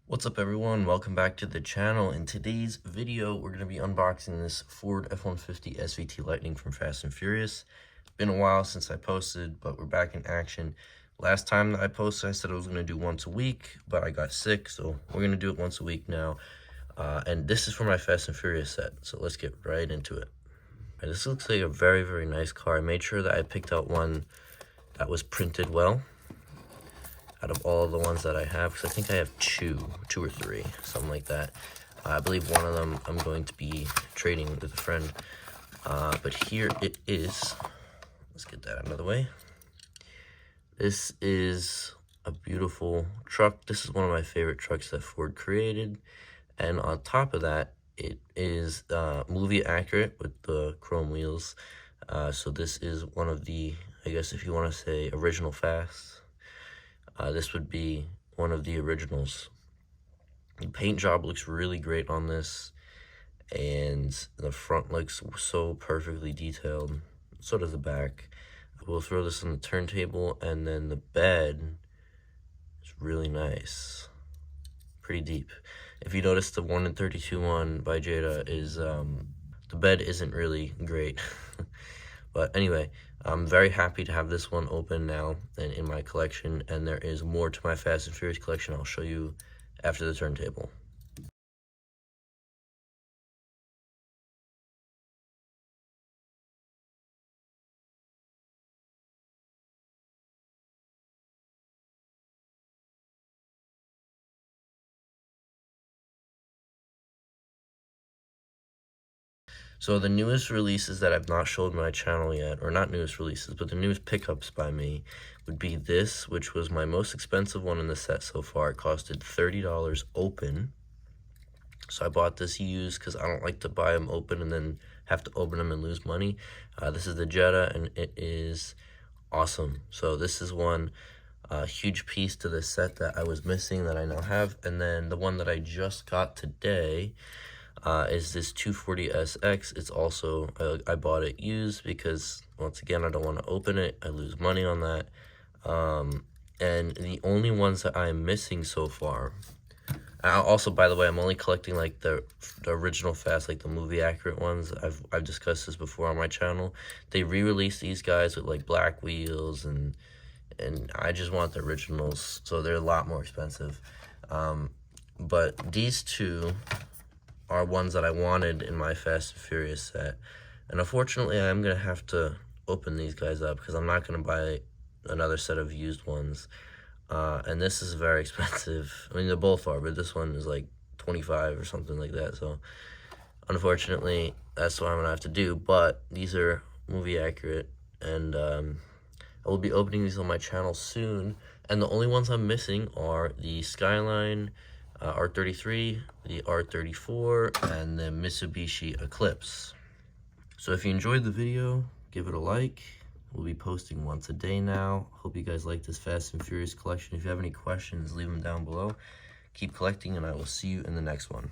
What's up everyone, welcome back to the channel. In today's video we're going to be unboxing this Ford F-150 SVT Lightning from Fast and Furious. It's been a while since I posted, but we're back in action. Last time that I posted I said I was going to do once a week, but I got sick, so we're going to do it once a week now. And this is for my Fast and Furious set, so let's get right into it. Right, this looks like a very nice car. I made sure that I picked out one that was printed well out of all of the ones that I have, because I think I have two or three, something like that. I believe one of them I'm going to be trading with a friend. But here it is. Let's get that out of the way. This is a beautiful truck. This is one of my favorite trucks that Ford created. And on top of that, it is movie accurate with the chrome wheels. So this is one of the, I guess if you want to say, original Fast. This would be one of the originals. The paint job looks really great on this, and the front looks so perfectly detailed. So does the back. We'll throw this on the turntable, and then the bed is really nice. Pretty deep. If you notice, the 1 in 32 one by Jada is, the bed isn't really great. But anyway, I'm very happy to have this one open now and in my collection, and there is more to my Fast and Furious collection I'll show you after the turntable. So the newest releases that I've not showed my channel yet, or not newest releases, but the newest pickups by me, would be this, which was my most expensive one in the set so far. It costed $30 open. So I bought this used because I don't like to buy them open and then have to open them and lose money. This is the Jetta, and it is awesome. So this is one huge piece to the set that I was missing that I now have. And then the one that I just got today is this 240SX. It's also, I bought it used because, once again, I don't want to open it. I lose money on that. And the only ones that I'm missing so far, also, by the way, I'm only collecting like the original Fast, like the movie accurate ones. I've discussed this before on my channel. They re-released these guys with like black wheels, and I just want the originals, so they're a lot more expensive. But these two are ones that I wanted in my Fast and Furious set, and unfortunately I'm gonna have to open these guys up because I'm not gonna buy another set of used ones. And this is very expensive. I mean, they both are, but this one is like 25 or something like that. So unfortunately that's what I'm gonna have to do, but these are movie accurate, and I will be opening these on my channel soon. And the only ones I'm missing are the Skyline R33, the R34, and the Mitsubishi Eclipse. So if you enjoyed the video, give it a like. We'll be posting once a day now. Hope you guys like this Fast and Furious collection. If you have any questions, leave them down below. Keep collecting, and I will see you in the next one.